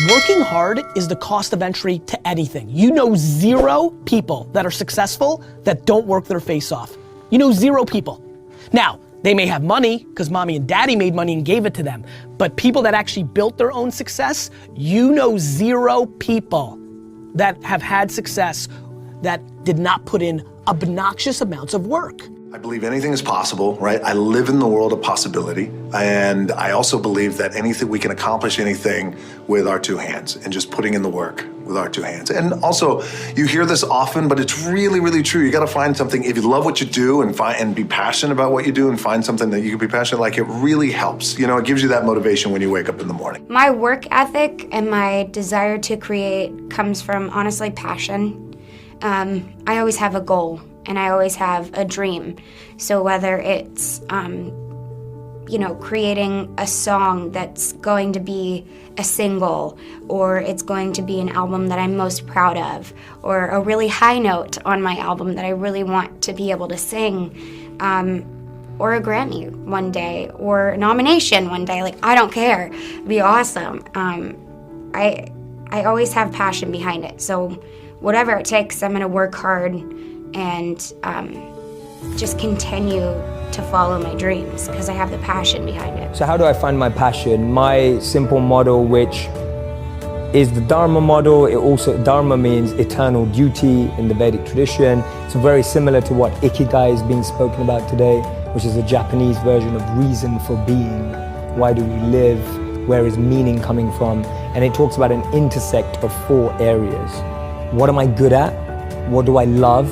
Working hard is the cost of entry to anything. You know 0 people that are successful that don't work their face off. You know 0 people. Now, they may have money because mommy and daddy made money and gave it to them. But people that actually built their own success, you know 0 people that have had success that did not put in obnoxious amounts of work. I believe anything is possible, right? I live in the world of possibility. And I also believe that we can accomplish anything with our 2 hands and just putting in the work with our 2 hands. And also, you hear this often, but it's really, really true. You gotta find something, if you love what you do and be passionate about what you do and find something that you can be passionate like, it really helps. You know, it gives you that motivation when you wake up in the morning. My work ethic and my desire to create comes from, honestly, passion. I always have a goal. And I always have a dream. So whether it's, creating a song that's going to be a single, or it's going to be an album that I'm most proud of, or a really high note on my album that I really want to be able to sing, or a Grammy one day, or a nomination one day, like, I don't care, it'd be awesome. I always have passion behind it. So whatever it takes, I'm gonna work hard and just continue to follow my dreams because I have the passion behind it. So how do I find my passion? My simple model, which is the Dharma model. Dharma means eternal duty in the Vedic tradition. It's very similar to what Ikigai is being spoken about today, which is a Japanese version of reason for being. Why do we live? Where is meaning coming from? And it talks about an intersect of 4 areas. What am I good at? What do I love?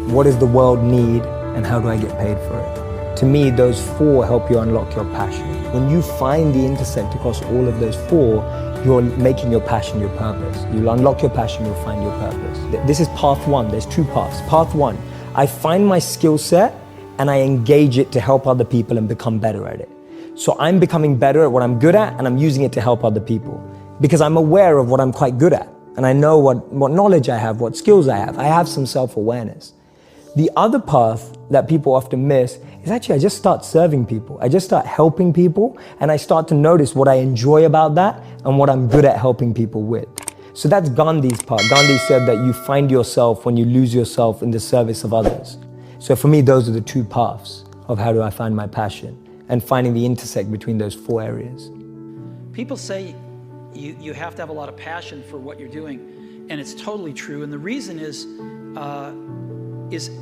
What does the world need, and how do I get paid for it? To me, those 4 help you unlock your passion. When you find the intersect across all of those 4, you're making your passion your purpose. You'll unlock your passion, you'll find your purpose. This is path 1, there's 2 paths. Path 1, I find my skill set and I engage it to help other people and become better at it. So I'm becoming better at what I'm good at and I'm using it to help other people because I'm aware of what I'm quite good at and I know what knowledge I have, what skills I have. I have some self-awareness. The other path that people often miss is actually I just start serving people. I just start helping people and I start to notice what I enjoy about that and what I'm good at helping people with. So that's Gandhi's part. Gandhi said that you find yourself when you lose yourself in the service of others. So for me, those are the 2 paths of how do I find my passion and finding the intersect between those 4 areas. People say you have to have a lot of passion for what you're doing, and it's totally true. And the reason is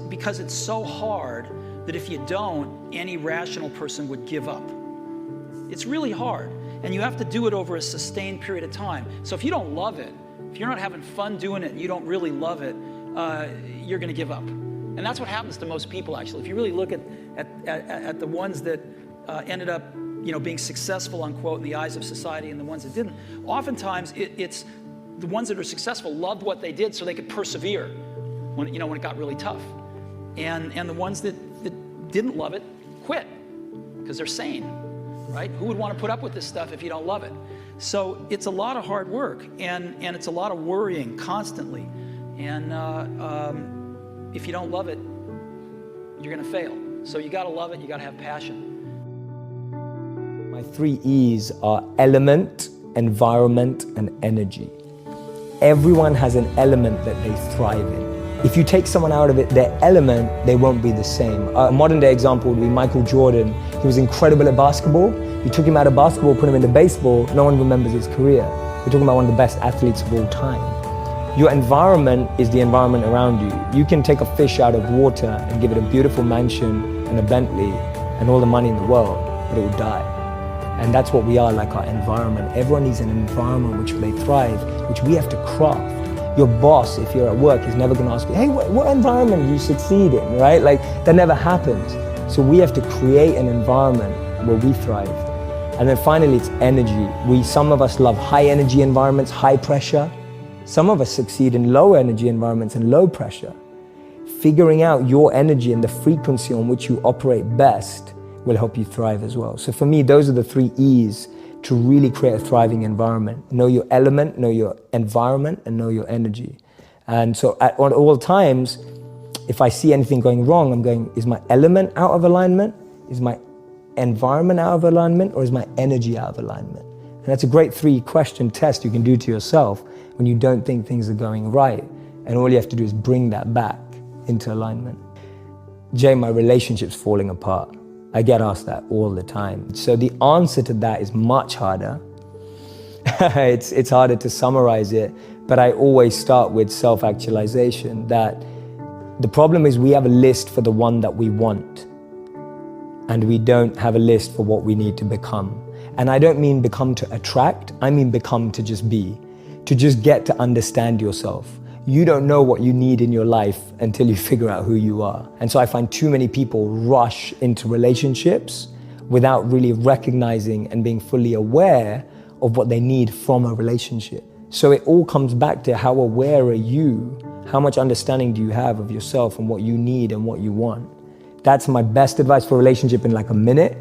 because it's so hard that if you don't, any rational person would give up. It's really hard, and you have to do it over a sustained period of time. So if you don't love it, if you're not having fun doing it and you don't really love it, you're gonna give up. And that's what happens to most people, actually. If you really look at the ones that ended up being successful, unquote, in the eyes of society and the ones that didn't, oftentimes it's the ones that are successful loved what they did so they could persevere when it got really tough. And the ones that didn't love it quit because they're sane, right? Who would want to put up with this stuff if you don't love it? So it's a lot of hard work and it's a lot of worrying constantly. And if you don't love it, you're gonna fail. So you gotta love it, you gotta have passion. My 3 E's are element, environment, and energy. Everyone has an element that they thrive in. If you take someone out of their element, they won't be the same. A modern day example would be Michael Jordan. He was incredible at basketball. You took him out of basketball, put him into baseball, no one remembers his career. We're talking about one of the best athletes of all time. Your environment is the environment around you. You can take a fish out of water and give it a beautiful mansion and a Bentley and all the money in the world, but it will die. And that's what we are, like our environment. Everyone needs an environment which they thrive, which we have to craft. Your boss, if you're at work, is never gonna ask you, hey, what environment do you succeed in, right? Like, that never happens. So we have to create an environment where we thrive. And then finally, it's energy. Some of us love high energy environments, high pressure. Some of us succeed in low energy environments and low pressure. Figuring out your energy and the frequency on which you operate best will help you thrive as well. So for me, those are the 3 E's to really create a thriving environment. Know your element, know your environment, and know your energy. And so at all times, if I see anything going wrong, I'm going, is my element out of alignment? Is my environment out of alignment? Or is my energy out of alignment? And that's a great 3-question test you can do to yourself when you don't think things are going right. And all you have to do is bring that back into alignment. Jay, my relationship's falling apart. I get asked that all the time. So the answer to that is much harder. It's harder to summarize it, but I always start with self-actualization, that the problem is we have a list for the one that we want, and we don't have a list for what we need to become. And I don't mean become to attract, I mean become to just be, to just get to understand yourself. You don't know what you need in your life until you figure out who you are. And so I find too many people rush into relationships without really recognizing and being fully aware of what they need from a relationship. So it all comes back to how aware are you? How much understanding do you have of yourself and what you need and what you want? That's my best advice for a relationship in like a minute.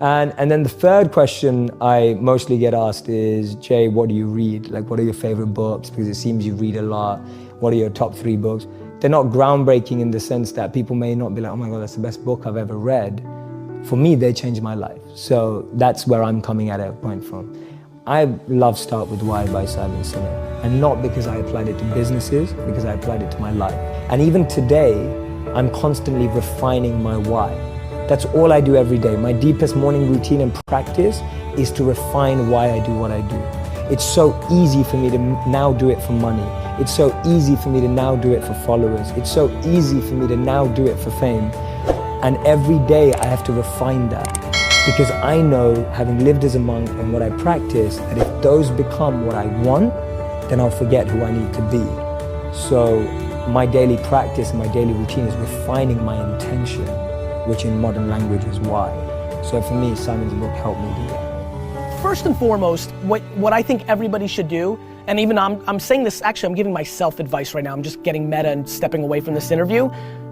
And then the third question I mostly get asked is, Jay, what do you read? Like, what are your favorite books? Because it seems you read a lot. What are your top 3 books? They're not groundbreaking in the sense that people may not be like, oh my God, that's the best book I've ever read. For me, they changed my life. So that's where I'm coming at a point from. I love Start With Why by Simon Sinek. And not because I applied it to businesses, because I applied it to my life. And even today, I'm constantly refining my why. That's all I do every day. My deepest morning routine and practice is to refine why I do what I do. It's so easy for me to now do it for money. It's so easy for me to now do it for followers. It's so easy for me to now do it for fame. And every day I have to refine that, because I know, having lived as a monk and what I practice, that if those become what I want, then I'll forget who I need to be. So my daily practice and my daily routine is refining my intention, which in modern language is why. So for me, Simon's book helped me do that. First and foremost, what I think everybody should do, and even I'm saying this, actually I'm giving myself advice right now, I'm just getting meta and stepping away from this interview.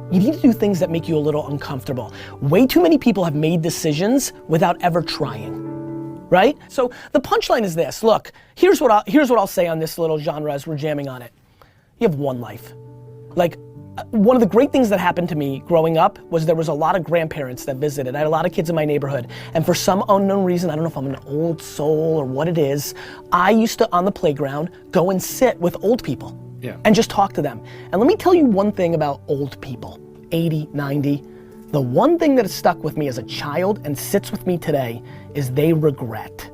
You need to do things that make you a little uncomfortable. Way too many people have made decisions without ever trying, right? So the punchline is this, look, here's what I'll say on this little genre as we're jamming on it. You have one life. Like, one of the great things that happened to me growing up was there was a lot of grandparents that visited. I had a lot of kids in my neighborhood. And for some unknown reason, I don't know if I'm an old soul or what it is, I used to, on the playground, go and sit with old people and just talk to them. And let me tell you one thing about old people, 80, 90. The one thing that has stuck with me as a child and sits with me today is they regret.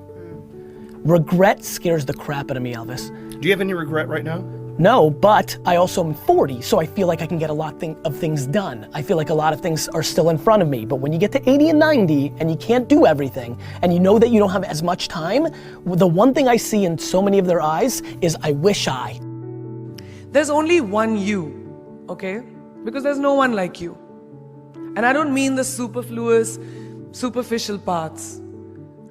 Regret scares the crap out of me, Elvis. Do you have any regret right now? No, but I also am 40, so I feel like I can get a lot of things done. I feel like a lot of things are still in front of me, but when you get to 80 and 90 and you can't do everything, and you know that you don't have as much time, the one thing I see in so many of their eyes is, I wish I. There's only one you, okay? Because there's no one like you. And I don't mean the superfluous, superficial parts.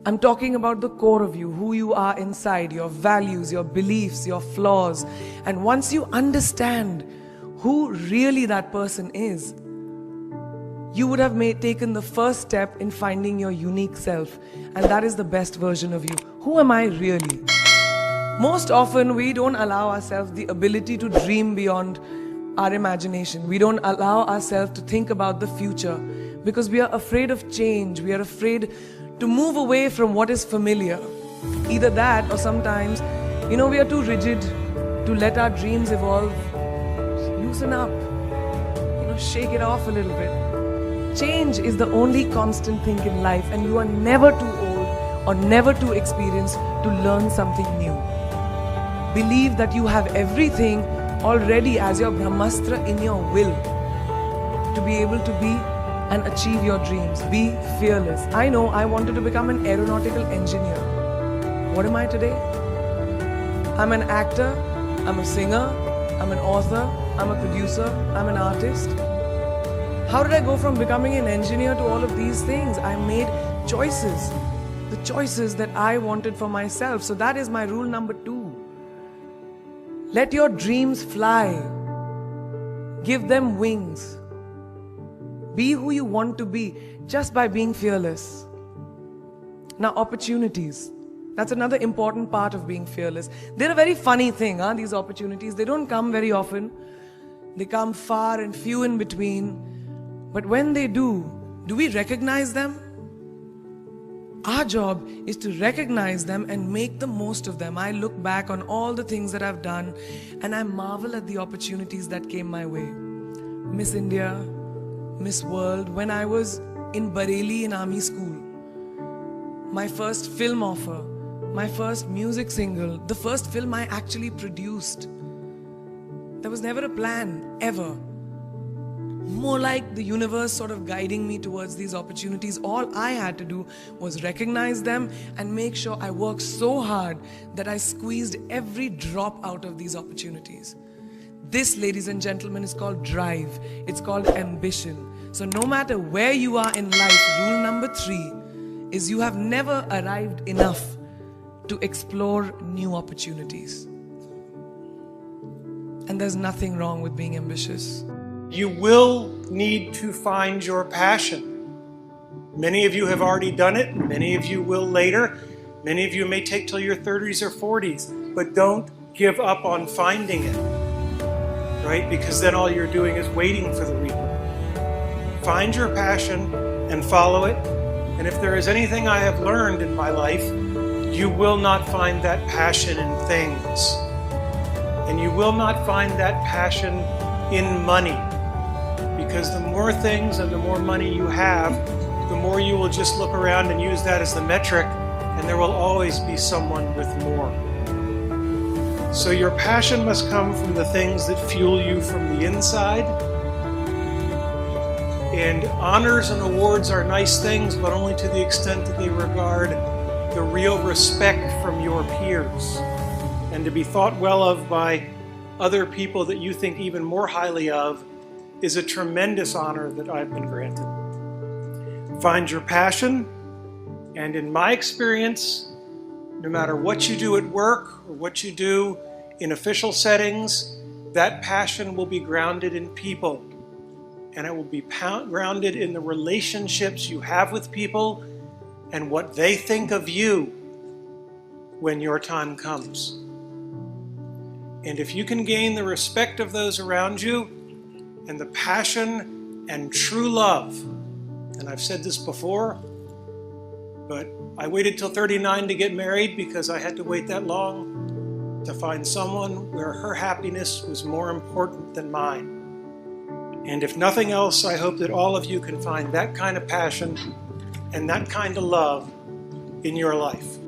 I'm talking about the core of you, who you are inside, your values, your beliefs, your flaws. And once you understand who really that person is, you would have taken the first step in finding your unique self. And that is the best version of you. Who am I really? Most often, we don't allow ourselves the ability to dream beyond our imagination. We don't allow ourselves to think about the future because we are afraid of change. We are afraid to move away from what is familiar. Either that, or sometimes, we are too rigid to let our dreams evolve. Loosen up, shake it off a little bit. Change is the only constant thing in life, and you are never too old or never too experienced to learn something new. Believe that you have everything already as your Brahmastra in your will to be able to be and achieve your dreams. Be fearless. I know I wanted to become an aeronautical engineer. What am I today? I'm an actor, I'm a singer, I'm an author, I'm a producer, I'm an artist. How did I go from becoming an engineer to all of these things? I made choices. The choices that I wanted for myself. So that is my rule number 2. Let your dreams fly. Give them wings. Be who you want to be just by being fearless. Now, opportunities. That's another important part of being fearless. They're a very funny thing, these opportunities. They don't come very often. They come far and few in between. But when they do we recognize them? Our job is to recognize them and make the most of them. I look back on all the things that I've done and I marvel at the opportunities that came my way. Miss India, Miss World, when I was in Bareilly in army school, my first film offer, my first music single, the first film I actually produced. There was never a plan, ever. More like the universe sort of guiding me towards these opportunities. All I had to do was recognize them and make sure I worked so hard that I squeezed every drop out of these opportunities. This, ladies and gentlemen, is called drive. It's called ambition. So no matter where you are in life, rule number 3 is you have never arrived enough to explore new opportunities. And there's nothing wrong with being ambitious. You will need to find your passion. Many of you have already done it. Many of you will later. Many of you may take till your 30s or 40s. But don't give up on finding it, right? Because then all you're doing is waiting for the reaper. Find your passion and follow it. And if there is anything I have learned in my life, you will not find that passion in things. And you will not find that passion in money. Because the more things and the more money you have, the more you will just look around and use that as the metric, and there will always be someone with more. So your passion must come from the things that fuel you from the inside. And honors and awards are nice things, but only to the extent that they regard the real respect from your peers. And to be thought well of by other people that you think even more highly of is a tremendous honor that I've been granted. Find your passion, and in my experience, no matter what you do at work or what you do in official settings, that passion will be grounded in people, and it will be grounded in the relationships you have with people and what they think of you when your time comes. And if you can gain the respect of those around you, and the passion and true love, and I've said this before, but I waited till 39 to get married because I had to wait that long to find someone where her happiness was more important than mine. And if nothing else, I hope that all of you can find that kind of passion and that kind of love in your life.